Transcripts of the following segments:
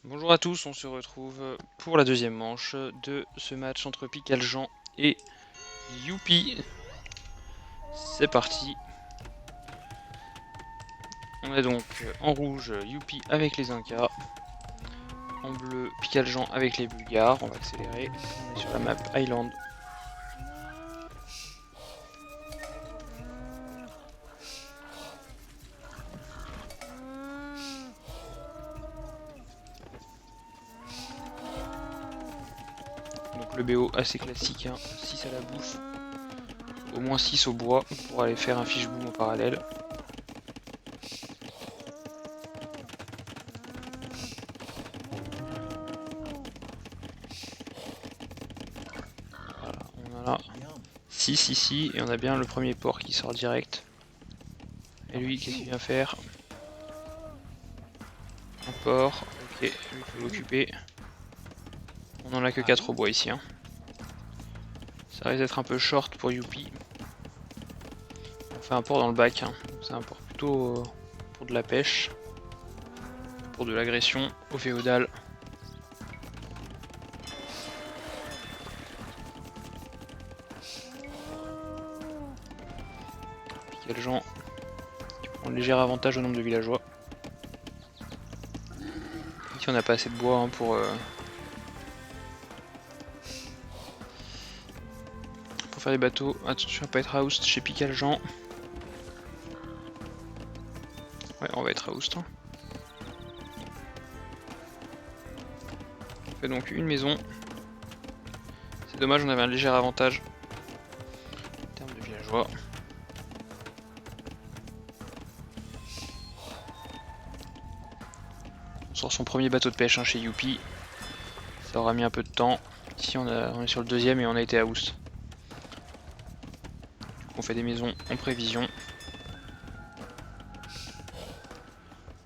Bonjour à tous, on se retrouve pour la deuxième manche de ce match entre Picaljean et Youpi. C'est parti. On a donc en rouge Youpi avec les Incas, en bleu Picaljean avec les Bulgares. On va accélérer. On est sur la map Island. Donc le BO assez classique, hein. 6 à la bouffe, au moins 6 au bois pour aller faire un fiche-boom en parallèle. Voilà, on a là 6 ici et on a bien le premier port qui sort direct. Et lui, qu'est-ce qu'il vient faire? Un port, ok, lui il faut l'occuper. On en a que 4 au bois ici, hein. Ça risque d'être un peu short pour Youpi. On fait un port dans le bac, hein. C'est un port plutôt pour de la pêche, pour de l'agression au féodal. Picaljean qui prend un léger avantage au nombre de villageois. Ici on n'a pas assez de bois, hein, pour faire des bateaux. Attention à pas être housed chez Picaljean. Ouais, on va être housed, hein. On fait donc une maison. C'est dommage, on avait un léger avantage en termes de villageois. On sort son premier bateau de pêche, hein, chez Youpi. Ça aura mis un peu de temps. Ici on est sur le deuxième et on a été housed. On fait des maisons en prévision.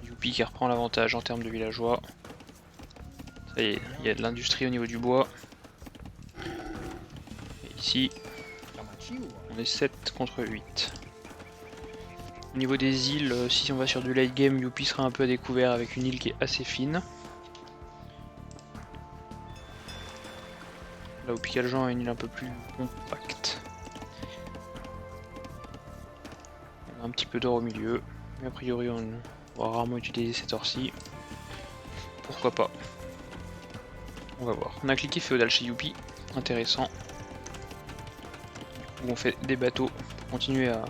Youpi qui reprend l'avantage en termes de villageois. Ça y est, il y a de l'industrie au niveau du bois. Et ici, on est 7 contre 8. Au niveau des îles, si on va sur du late game, Youpi sera un peu à découvert avec une île qui est assez fine. Là où Picaljean a une île un peu plus compacte. On a un petit peu d'or au milieu, mais a priori on va rarement utiliser cette or-ci. Pourquoi pas? On va voir. On a cliqué féodal chez Youpi, intéressant. Où on fait des bateaux pour continuer à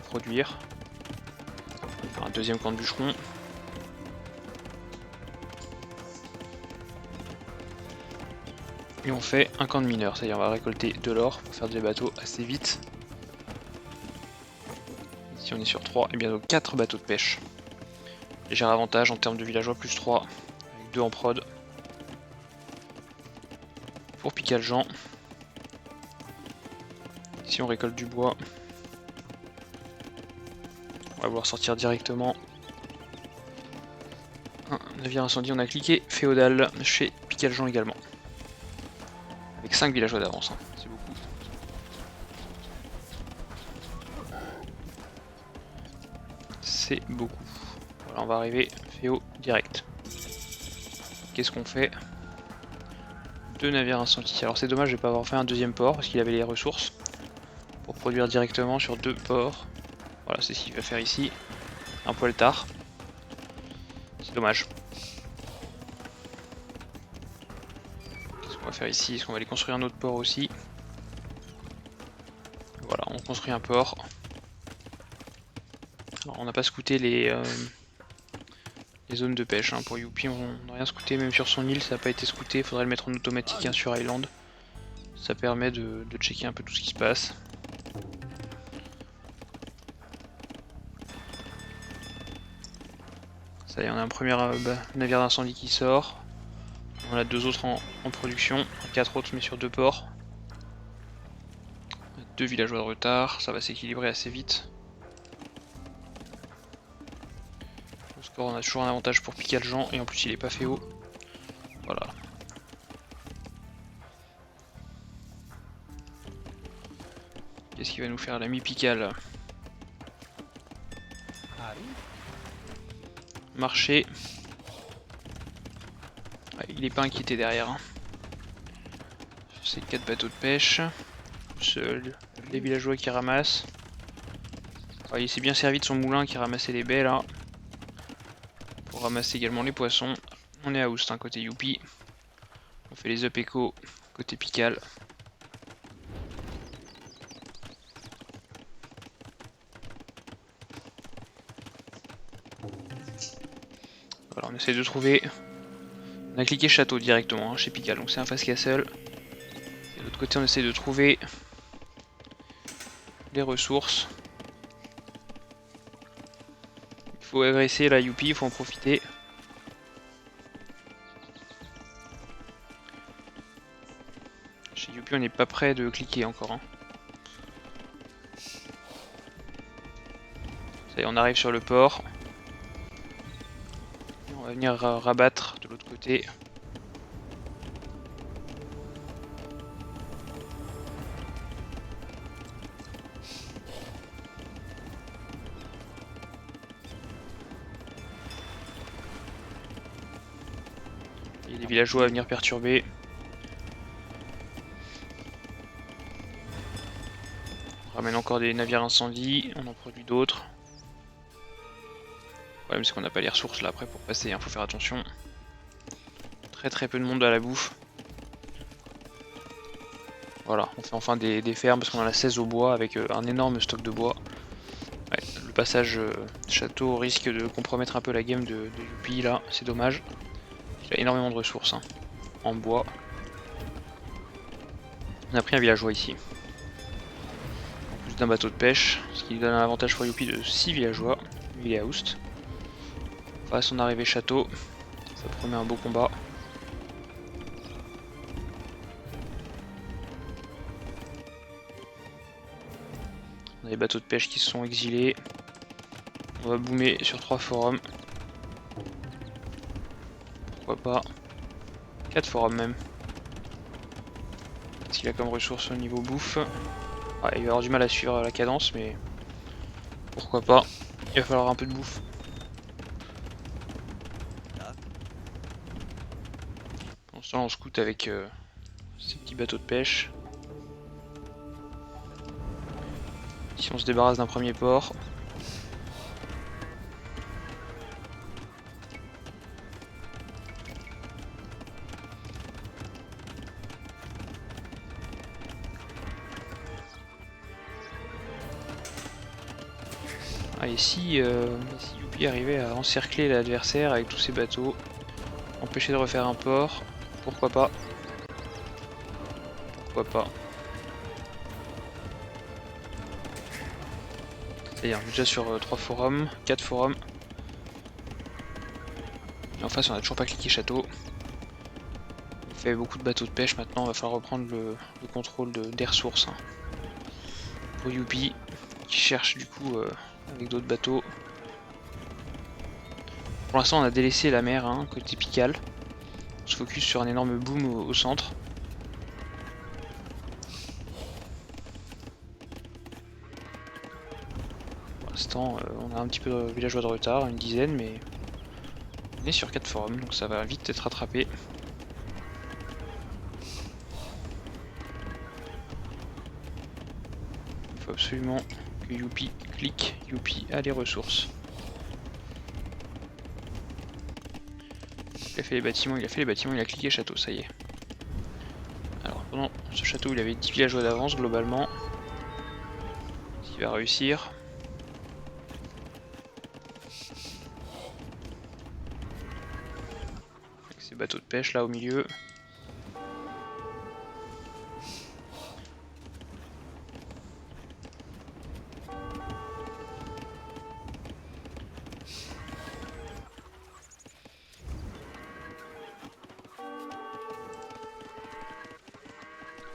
produire. On va faire un deuxième camp de bûcheron. Et on fait un camp de mineurs, c'est-à-dire on va récolter de l'or pour faire des bateaux assez vite. Ici on est sur 3 et bientôt 4 bateaux de pêche. Léger avantage en termes de villageois, plus 3, avec 2 en prod. Pour Picaljean. Ici on récolte du bois. On va voir sortir directement un navire incendie. On a cliqué féodal chez Picaljean également. Avec 5 villageois d'avance, hein. C'est beaucoup. C'est beaucoup. Voilà, on va arriver féo direct. Qu'est-ce qu'on fait? 2 navires incendies. Alors c'est dommage de ne pas avoir fait un deuxième port parce qu'il avait les ressources pour produire directement sur 2 ports. Voilà, c'est ce qu'il va faire ici. Un poil tard. C'est dommage. Qu'est-ce qu'on va faire ici? Est-ce qu'on va aller construire un autre port aussi? Voilà, on construit un port. Alors on n'a pas scouté les zones de pêche, hein. Pour Youpi on n'a rien scouté, même sur son île ça n'a pas été scouté, il faudrait le mettre en automatique, hein, sur Island. Ça permet de checker un peu tout ce qui se passe. Ça y est, on a un premier navire d'incendie qui sort. On a 2 autres en production, 4 autres mais sur 2 ports. 2 villageois de retard, ça va s'équilibrer assez vite. Au score on a toujours un avantage pour Picaljean et en plus il est pas fait haut. Voilà. Qu'est-ce qu'il va nous faire l'ami Pical? Marché. Ouais, il est pas inquiété derrière. Hein. Sur ces 4 bateaux de pêche. Les villageois qui ramassent. Ouais, il s'est bien servi de son moulin qui ramassait les baies là. Pour ramasser également les poissons. On est à Oust, côté Youpi. On fait les up éco côté Pical. Voilà, on essaie de trouver. On a cliqué château directement chez Pical, donc c'est un fast castle. Et de l'autre côté, on essaie de trouver les ressources. Il faut agresser la Youpi, il faut en profiter. Chez Youpi, on n'est pas prêt de cliquer encore. Hein. Ça y est, on arrive sur le port. On va venir rabattre de l'autre côté. Il y a des villageois à venir perturber. On ramène encore des navires incendies, on en produit d'autres. Le problème c'est qu'on n'a pas les ressources là après pour passer, faut faire attention. Très peu de monde à la bouffe. Voilà, on fait enfin des fermes parce qu'on en a 16 au bois avec un énorme stock de bois. Ouais, le passage château risque de compromettre un peu la game de Youpi là, c'est dommage. Il a énormément de ressources hein, en bois. On a pris un villageois ici. En plus d'un bateau de pêche, ce qui donne un avantage pour Youpi de 6 villageois. Lui il est à Oust. Enfin, à son arrivée château, ça promet un beau combat. On a des bateaux de pêche qui se sont exilés. On va boomer sur 3 forums. Pourquoi pas 4 forums même. Qu'est-ce qu'il a comme ressources au niveau bouffe? Ah, il va avoir du mal à suivre la cadence, mais pourquoi pas. Il va falloir un peu de bouffe. Pour l'instant, on scoute avec ces petits bateaux de pêche. Ici, on se débarrasse d'un premier port. Ah, et si Youpi arrivait à encercler l'adversaire avec tous ses bateaux, empêcher de refaire un port, pourquoi pas. Pourquoi pas. C'est-à-dire déjà sur 3 forums, 4 forums. Et en face on a toujours pas cliqué château. On fait beaucoup de bateaux de pêche maintenant, il va falloir reprendre le contrôle des ressources. Hein. Pour Youpi, qui cherche du coup avec d'autres bateaux. Pour l'instant on a délaissé la mer, hein, côté Pical. On se focus sur un énorme boom au centre. Pour l'instant on a un petit peu de villageois de retard, une dizaine, mais on est sur 4 forums, donc ça va vite être rattrapé. Il faut absolument que Youpi clique, Youpi a les ressources. Il a fait les bâtiments, il a cliqué château, ça y est. Alors pendant ce château il avait 10 villageois d'avance globalement. Il va réussir. Avec ses bateaux de pêche là au milieu.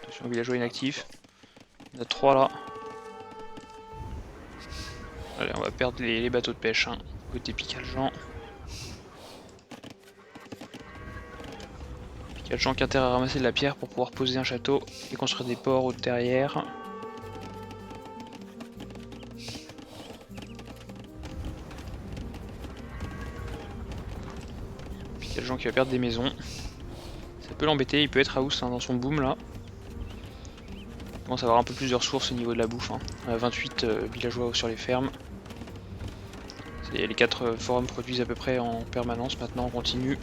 Attention, villageois inactif. On a 3 là. Allez, on va perdre les bateaux de pêche, hein, côté Picaljean. Picaljean qui a intérêt à ramasser de la pierre pour pouvoir poser un château et construire des ports derrière. Picaljean qui va perdre des maisons. Ça peut l'embêter, il peut être house dans son boom là. Il commence à avoir un peu plus de ressources au niveau de la bouffe. On a 28 villageois sur les fermes. Les 4 forums produisent à peu près en permanence, maintenant on continue.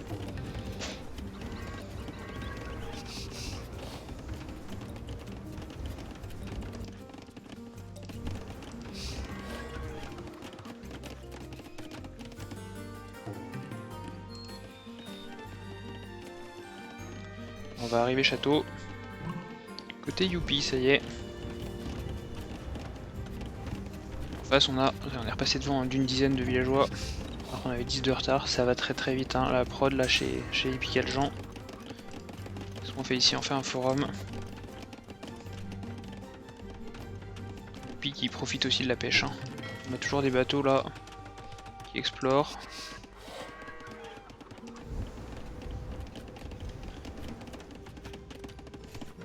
On va arriver château. Côté Youpi, ça y est. En face on est repassé devant d'une dizaine de villageois. Alors qu'on avait 10 de retard, ça va très vite hein. La prod là chez Epicaljan. Ce qu'on fait ici, on fait un forum. Puis qui profite aussi de la pêche. Hein. On a toujours des bateaux là qui explorent.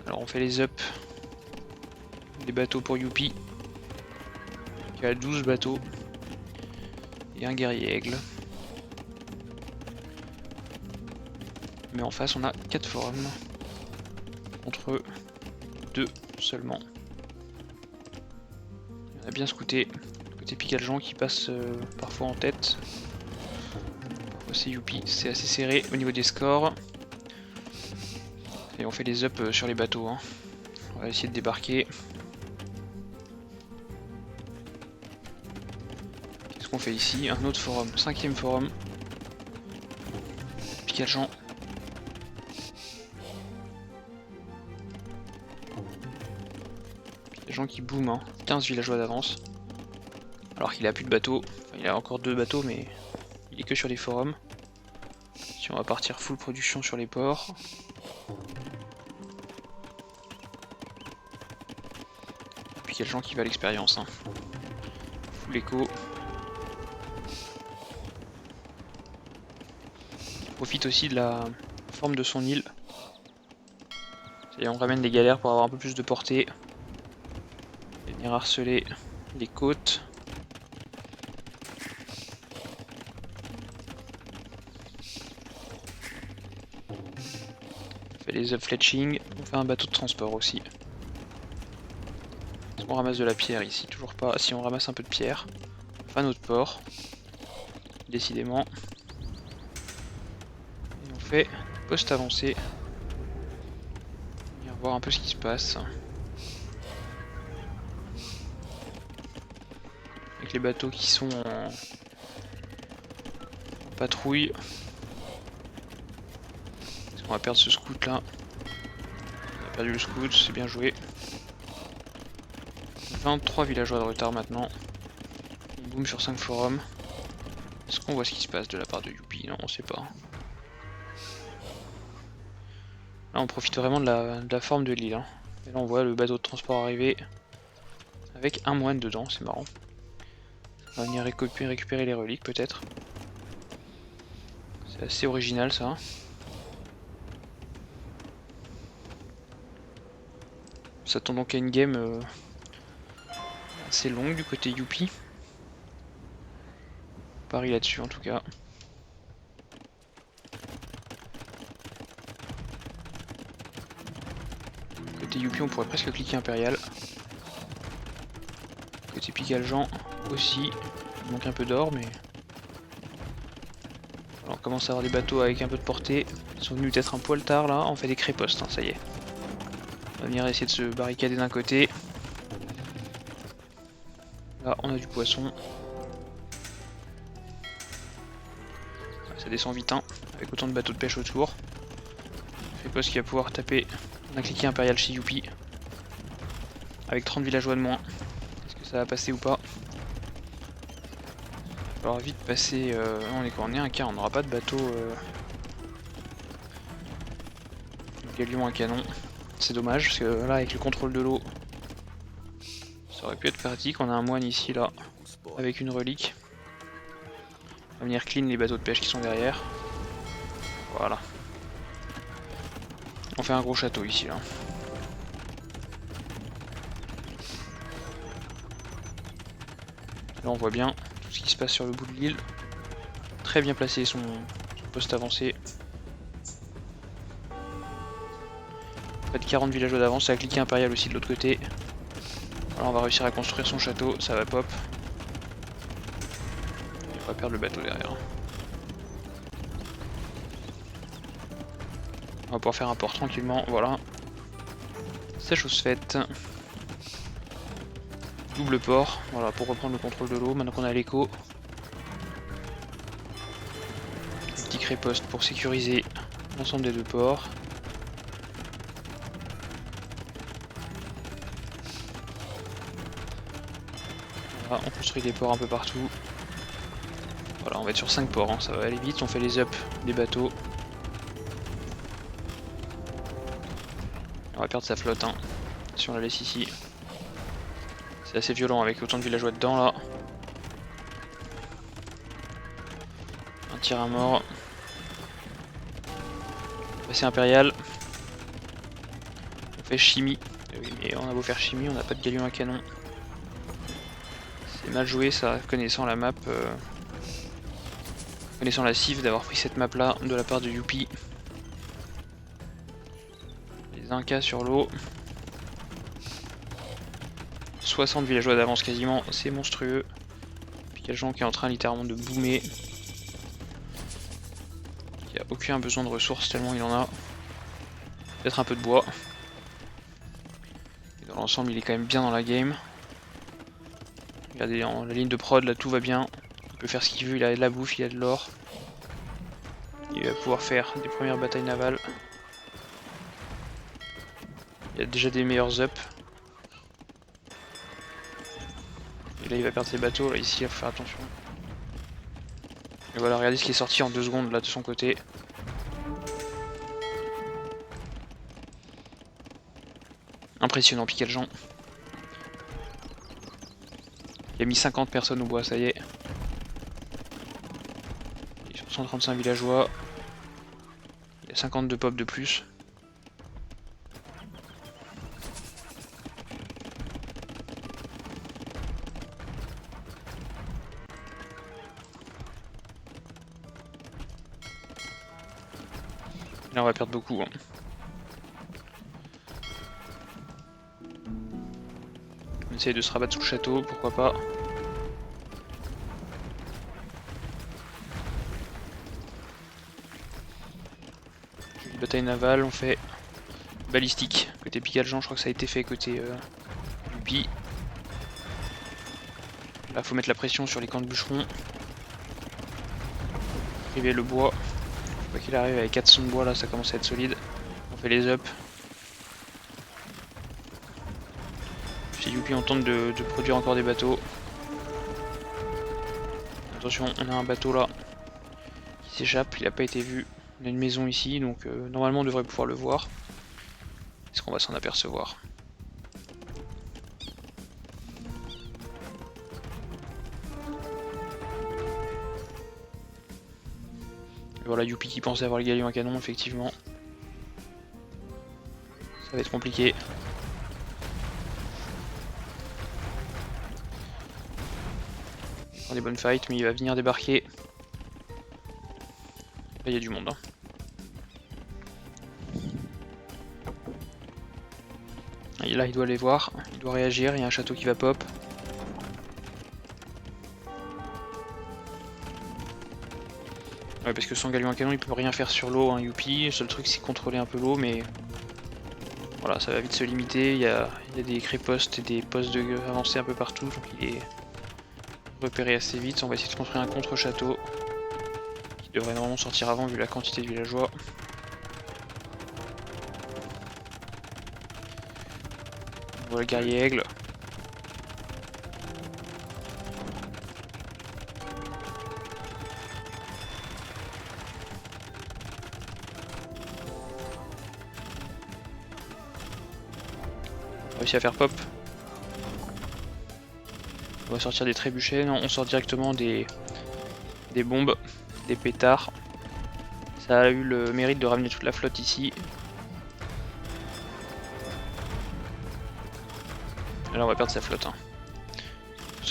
Alors on fait les up des bateaux pour Youpi. Il y a 12 bateaux et un guerrier aigle. Mais en face on a 4 forums contre 2 seulement. On a bien scouté côté Picaljan qui passe parfois en tête. Parfois c'est Youpi, c'est assez serré au niveau des scores. Et on fait les up sur les bateaux. Hein. On va essayer de débarquer. Qu'est-ce qu'on fait ici? Un autre forum, 5ème forum. Picaljan. Les gens qui boom, hein. 15 villageois d'avance. Alors qu'il a plus de bateaux. Enfin, il a encore 2 bateaux, mais il est que sur les forums. Si on va partir full production sur les ports. Puis quel gens qui va l'expérience. Hein. Full écho. Il profite aussi de la forme de son île. Et on ramène des galères pour avoir un peu plus de portée. Et venir harceler les côtes. On fait les up-fletching. On fait un bateau de transport aussi. Est-ce qu'on ramasse de la pierre ici? Toujours pas. Si on ramasse un peu de pierre. On fait un autre port. Décidément. Et on fait poste avancé. On va voir un peu ce qui se passe. Avec les bateaux qui sont en patrouille. Est-ce qu'on va perdre ce scout là? On a perdu le scout, c'est bien joué. 23 villageois de retard maintenant. On boom sur 5 forums. Est-ce qu'on voit ce qui se passe de la part de Youpi? Non, on sait pas. Là on profite vraiment de la forme de l'île. Hein. Et là on voit le bateau de transport arriver avec un moine dedans, c'est marrant. On va venir récupérer les reliques peut-être. C'est assez original ça. Ça tombe donc à une game assez longue du côté Youpi. Paris là-dessus en tout cas. Côté Youpi on pourrait presque cliquer impérial. Côté Picaljan aussi. Il manque un peu d'or mais... Alors, on commence à avoir des bateaux avec un peu de portée. Ils sont venus peut-être un poil tard là. On fait des crépostes, hein, ça y est. On va venir essayer de se barricader d'un côté. Là on a du poisson. Ça descend vite hein, avec autant de bateaux de pêche autour. Je sais pas ce qu'il va pouvoir taper. On a cliqué impérial chez Youpi. Avec 30 villageois de moins. Est-ce que ça va passer ou pas? Il va falloir vite passer... on est quoi? On est un quart, on n'aura pas de bateau... Galion à canon. C'est dommage parce que là avec le contrôle de l'eau, ça aurait pu être pratique. On a un moine ici là, avec une relique. On va venir clean les bateaux de pêche qui sont derrière. Voilà. On fait un gros château ici là. Là on voit bien tout ce qui se passe sur le bout de l'île. Très bien placé son poste avancé. Près de 40 villageois d'avance, ça a cliqué impérial aussi de l'autre côté. Alors on va réussir à construire son château, ça va pop. Et on va perdre le bateau derrière. On va pouvoir faire un port tranquillement, voilà. C'est chose faite. Double port, voilà, pour reprendre le contrôle de l'eau, maintenant qu'on a l'écho. Petit créposte pour sécuriser l'ensemble des deux ports. Voilà, on construit des ports un peu partout. Voilà, on va être sur 5 ports, hein, ça va aller vite, on fait les ups des bateaux. On va perdre sa flotte, hein, si on la laisse ici. C'est assez violent avec autant de villageois dedans là. Un tir à mort. Passé impérial. On fait chimie. Oui, mais on a beau faire chimie, on n'a pas de galion à canon. C'est mal joué ça, connaissant la map. Connaissant la cive d'avoir pris cette map là de la part de Youpi. Les Incas sur l'eau. 60 villageois d'avance quasiment, c'est monstrueux. Puis Piquageon qui est en train littéralement de boomer. Il a aucun besoin de ressources tellement il en a. Peut-être un peu de bois. Et dans l'ensemble il est quand même bien dans la game. Regardez dans la ligne de prod là tout va bien. Il peut faire ce qu'il veut, il a de la bouffe, il a de l'or. Il va pouvoir faire des premières batailles navales. Il y a déjà des meilleurs ups. Et là il va perdre ses bateaux, là ici il faut faire attention. Et voilà, regardez ce qui est sorti en 2 secondes là de son côté. Impressionnant Piquageon. Il a mis 50 personnes au bois, ça y est. Il est sur 135 villageois. Il y a 52 pop de plus. Là on va perdre beaucoup. Hein. On essaye de se rabattre sous le château, pourquoi pas. Bataille navale, on fait balistique. Côté Piquageon, je crois que ça a été fait côté Youpi. Là faut mettre la pression sur les camps de bûcherons. Priver le bois. Faut pas qu'il arrive avec 400 de bois là, ça commence à être solide. On fait les ups. Chez Youpi on tente de produire encore des bateaux. Attention, on a un bateau là qui s'échappe, il n'a pas été vu. On a une maison ici, donc normalement on devrait pouvoir le voir. Est-ce qu'on va s'en apercevoir? Et voilà, Youpi qui pensait avoir le galion à canon, effectivement. Ça va être compliqué. Il prend des bonnes fights, mais il va venir débarquer. Là, il y a du monde. Hein. Et là, il doit les voir, il doit réagir, il y a un château qui va pop. Ouais, parce que sans galion à canon, il peut rien faire sur l'eau, hein, Youpi. Le seul truc, c'est contrôler un peu l'eau, mais voilà, ça va vite se limiter. Il y a des crépostes et des postes avancés un peu partout, donc il est repéré assez vite. On va essayer de construire un contre-château qui devrait normalement sortir avant vu la quantité de villageois. On voit le guerrier aigle. On réussit à faire pop. On va sortir des trébuchets. Non, on sort directement des bombes, des pétards. Ça a eu le mérite de ramener toute la flotte ici. Et là on va perdre sa flotte. Hein.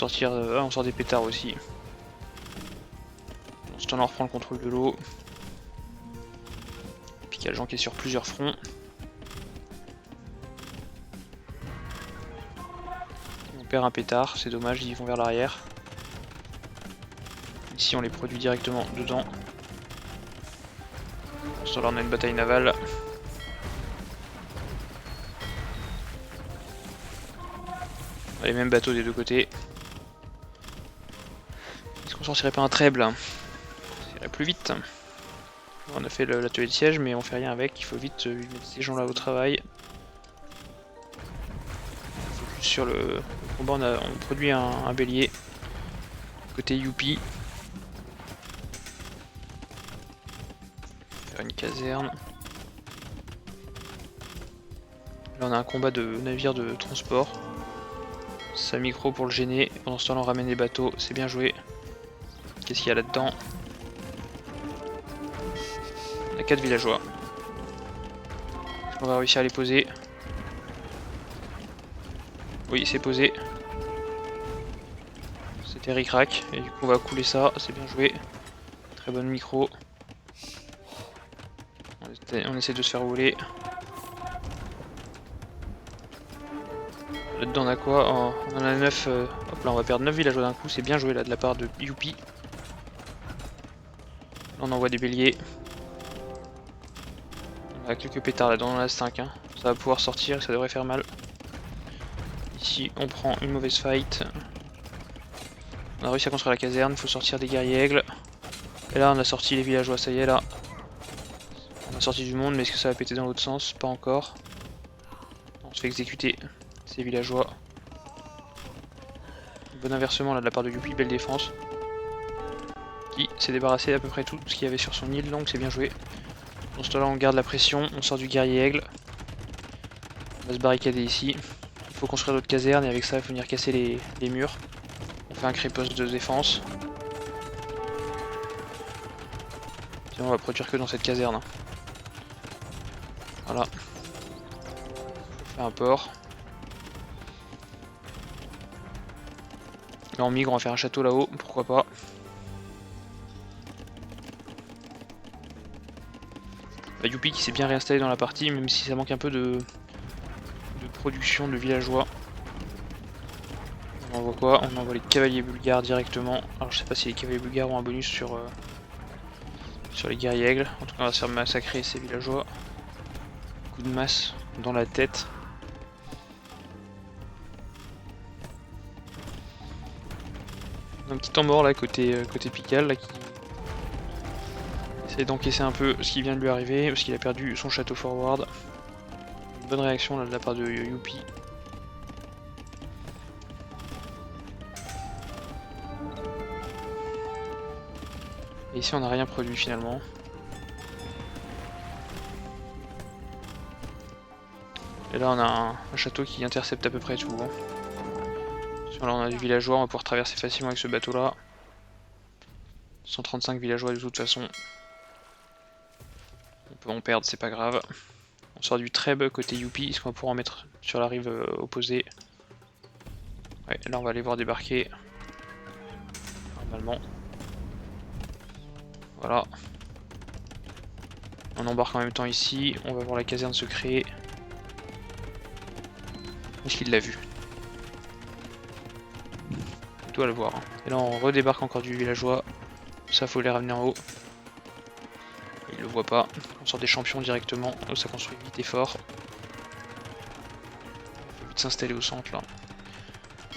On sort des pétards aussi. En ce temps-là on reprend le contrôle de l'eau. Piquageon qui est sur plusieurs fronts. perd un pétard, c'est dommage, ils vont vers l'arrière. Ici on les produit directement dedans. Pour ce temps là on a une bataille navale. On a les mêmes bateaux des deux côtés. Est-ce qu'on sortirait pas un trèble? Ça irait plus vite. On a fait l'atelier de siège mais on fait rien avec, il faut vite mettre ces gens là au travail. Focus sur le combat, on produit un bélier. Côté Youpi. Faire une caserne. Là on a un combat de navire de transport. Ça micro pour le gêner. Pendant ce temps là on ramène les bateaux, c'est bien joué. Qu'est-ce qu'il y a là-dedans? On a 4 villageois. Est-ce qu'on va réussir à les poser? Oui, c'est posé. C'était ric-rac. Et du coup on va couler ça, c'est bien joué. Très bonne micro. On essaie de se faire voler. Là-dedans on a quoi? Oh, on en a 9. Hop là on va perdre 9 villageois d'un coup, c'est bien joué là de la part de Youpi. Là on envoie des béliers. On a quelques pétards là-dedans, on en a 5. Hein. Ça va pouvoir sortir et ça devrait faire mal. Ici on prend une mauvaise fight. On a réussi à construire la caserne, il faut sortir des guerriers aigles. Et là on a sorti les villageois, ça y est là. On a sorti du monde, mais est-ce que ça va péter dans l'autre sens? Pas encore. On se fait exécuter ces villageois. Bon inversement là de la part de Youpi, belle défense. Qui s'est débarrassé d'à peu près tout ce qu'il y avait sur son île, donc c'est bien joué. Dans ce temps là on garde la pression, on sort du guerrier aigle. On va se barricader ici. Il faut construire d'autres casernes et avec ça il faut venir casser les murs. On fait un créposte de défense. Sinon on va produire que dans cette caserne. Voilà. On fait un port. Là on migre, on va faire un château là-haut, pourquoi pas. Bah, Youpi qui s'est bien réinstallé dans la partie, même si ça manque un peu de production de villageois. On envoie quoi? On envoie les cavaliers bulgares directement. Alors je sais pas si les cavaliers bulgares ont un bonus sur les guerriers aigles. En tout cas on va se faire massacrer ces villageois. Coup de masse dans la tête. Un petit temps mort là côté Pical là, qui essaie d'encaisser un peu ce qui vient de lui arriver parce qu'il a perdu son château forward. Une bonne réaction là de la part de Youpi. Et ici on n'a rien produit finalement. Et là on a un château qui intercepte à peu près tout. Hein. Là on a des villageois, on va pouvoir traverser facilement avec ce bateau là. 135 villageois de toute façon. On peut en perdre, c'est pas grave. On sort du Treb côté Youpi, est-ce qu'on va pouvoir en mettre sur la rive opposée? Ouais, là on va aller voir débarquer. Normalement. Voilà. On embarque en même temps ici, on va voir la caserne se créer. Est-ce qu'il l'a vu? Il doit le voir. Hein. Et là on redébarque encore du villageois. Ça faut les ramener en haut. Il le voit pas. On sort des champions directement. Oh, ça construit vite et fort. Il faut vite s'installer au centre là.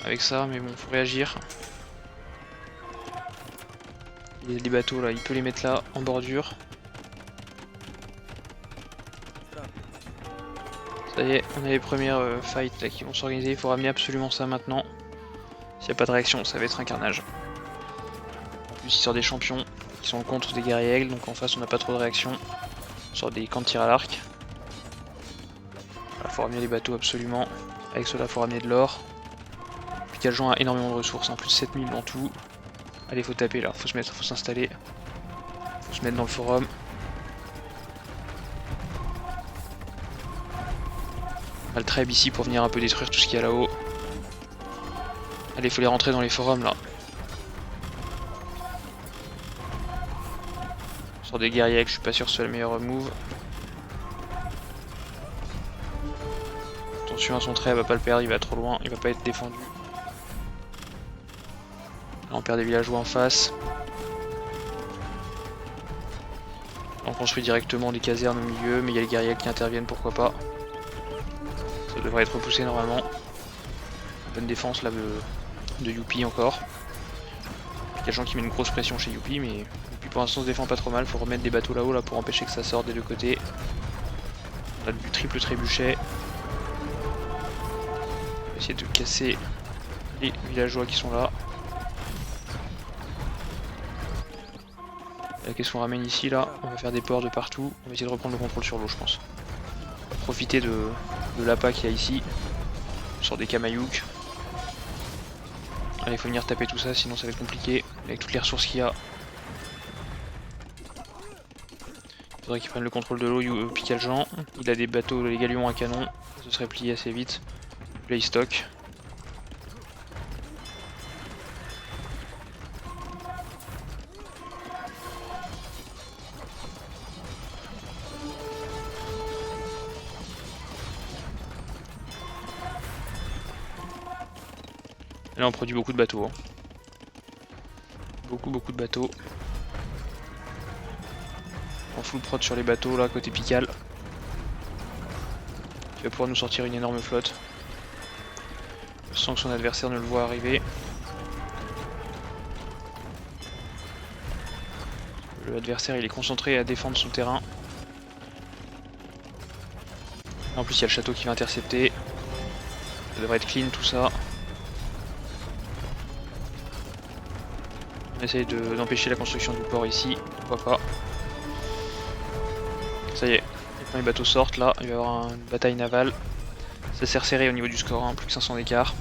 Avec ça, mais bon, faut réagir. Il y a des bateaux là, il peut les mettre là en bordure. Ça y est, on a les premières fights là qui vont s'organiser. Il faut ramener absolument ça maintenant. S'il n'y a pas de réaction, ça va être un carnage. En plus, il sort des champions qui sont contre des guerriers aigles, donc en face on n'a pas trop de réaction. On sort des camps de tir à l'arc. Il faut ramener les bateaux absolument. Avec cela, il faut ramener de l'or. Puis Caljon a énormément de ressources, en plus de 7000 dans tout. Allez, faut taper là, faut s'installer. Faut se mettre dans le forum. On a le treb ici pour venir un peu détruire tout ce qu'il y a là-haut. Allez, faut les rentrer dans les forums là. Sur des guerriers, je suis pas sûr que ce soit le meilleur move. Attention à son trait, il va pas le perdre, il va trop loin, il va pas être défendu. Là on perd des villageois en face. On construit directement des casernes au milieu, mais il y a les guerriers qui interviennent, pourquoi pas. Ça devrait être repoussé normalement. Bonne défense là de Youpi encore. Il y a des gens qui mettent une grosse pression chez Youpi, mais Youpi pour l'instant se défend pas trop mal. Faut remettre des bateaux là-haut là, pour empêcher que ça sorte des deux côtés. On a du triple trébuchet. On va essayer de casser les villageois qui sont là. Qu'est-ce qu'on ramène ici là? On va faire des ports de partout. On va essayer de reprendre le contrôle sur l'eau, je pense. On va profiter de l'appât qu'il y a ici. Sur des Kamayuk. Allez, il faut venir taper tout ça, sinon ça va être compliqué. Avec toutes les ressources qu'il y a. Il faudrait qu'il prenne le contrôle de l'eau, Picaljan. Il a des bateaux, les galions à canon. Ça serait plié assez vite. Là, il stocke. Et là on produit beaucoup de bateaux. Hein. Beaucoup de bateaux. En full prod sur les bateaux là, côté Pical. Qui va pouvoir nous sortir une énorme flotte. Sans que son adversaire ne le voit arriver. L'adversaire il est concentré à défendre son terrain. En plus il y a le château qui va intercepter. Ça devrait être clean tout ça. On essaye d'empêcher la construction du port ici, pourquoi pas. Ça y est, les premiers bateaux sortent là, il va y avoir une bataille navale. Ça s'est resserré au niveau du score, hein, plus que 500 d'écart.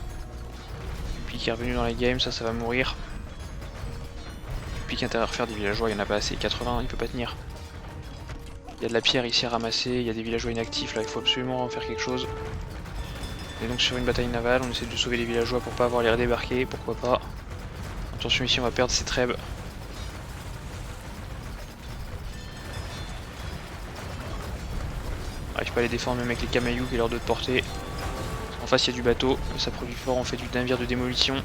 Puis qui est revenu dans la game, ça va mourir. Puis qui a intérêt à refaire des villageois, il n'y en a pas assez, 80, il peut pas tenir. Il y a de la pierre ici à ramasser, il y a des villageois inactifs là, il faut absolument en faire quelque chose. Et donc sur une bataille navale, on essaie de sauver les villageois pour pas avoir les redébarquer, pourquoi pas. Attention ici on va perdre ces trèbes. On n'arrive pas à les défendre même avec les Kamayuk et leurs deux de portée. En face il y a du bateau, ça produit fort, on fait du navire de démolition.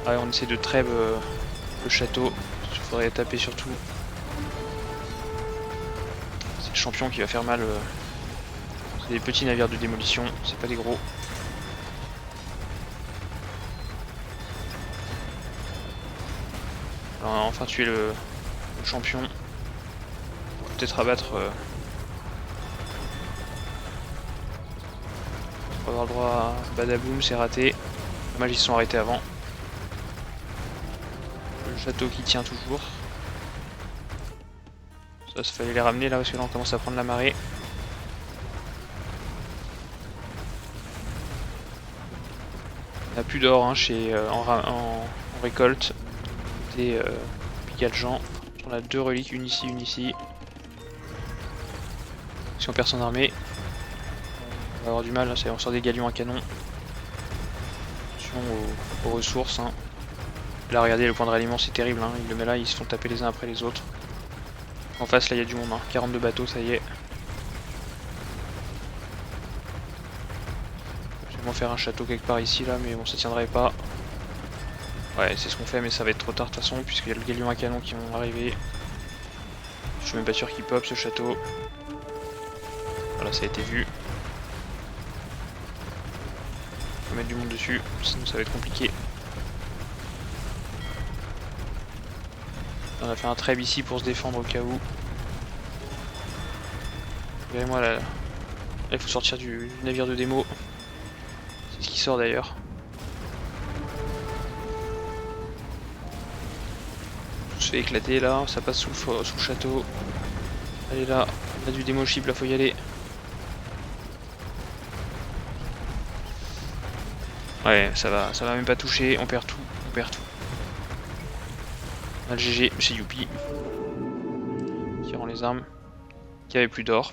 Allez, on essaie de trèbe le château, il faudrait taper surtout. C'est le champion qui va faire mal. C'est des petits navires de démolition, c'est pas des gros. Alors, on a enfin tué le champion. Peut-être abattre. On va avoir le droit à Badaboum, c'est raté. Dommage, ils se sont arrêtés avant. Le château qui tient toujours. Ça, fallait les ramener là parce que là on commence à prendre la marée. On n'a plus d'or hein, en récolte. Côté Picaljan. On a deux reliques, une ici, une ici. Si on perd son armée, on va avoir du mal. Là, on sort des galions à canon. Attention aux ressources. Hein. Là, regardez, le point de ralliement, c'est terrible. Hein. Il le met là, ils se font taper les uns après les autres. En face, là, il y a du monde. Hein. 42 bateaux, ça y est. Je vais faire un château quelque part ici, là, mais bon, ça tiendrait pas. Ouais, c'est ce qu'on fait, mais ça va être trop tard de toute façon, puisqu'il y a le galion à canon qui vont arriver. Je suis même pas sûr qu'il pop ce château. Voilà, ça a été vu. Faut mettre du monde dessus, sinon ça va être compliqué. On a fait un trêve ici pour se défendre au cas où. Regardez-moi là, il faut sortir du navire de démo. C'est ce qui sort d'ailleurs. Tout se fait éclater là, ça passe sous le château. Allez là, on a du démochible, là faut y aller. Ouais, ça va même pas toucher, on perd tout, on perd tout. On a le GG chez Youpi. Qui rend les armes. Qui avait plus d'or.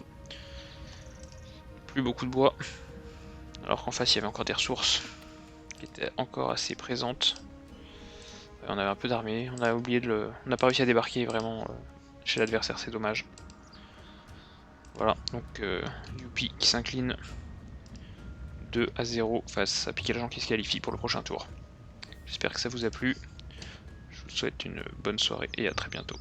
Plus beaucoup de bois. Alors qu'en face il y avait encore des ressources qui étaient encore assez présentes. On avait un peu d'armée, on a oublié de le. On n'a pas réussi à débarquer vraiment chez l'adversaire, c'est dommage. Voilà, donc Youpi qui s'incline 2-0 face à Picaljan qui se qualifie pour le prochain tour. J'espère que ça vous a plu. Je vous souhaite une bonne soirée et à très bientôt.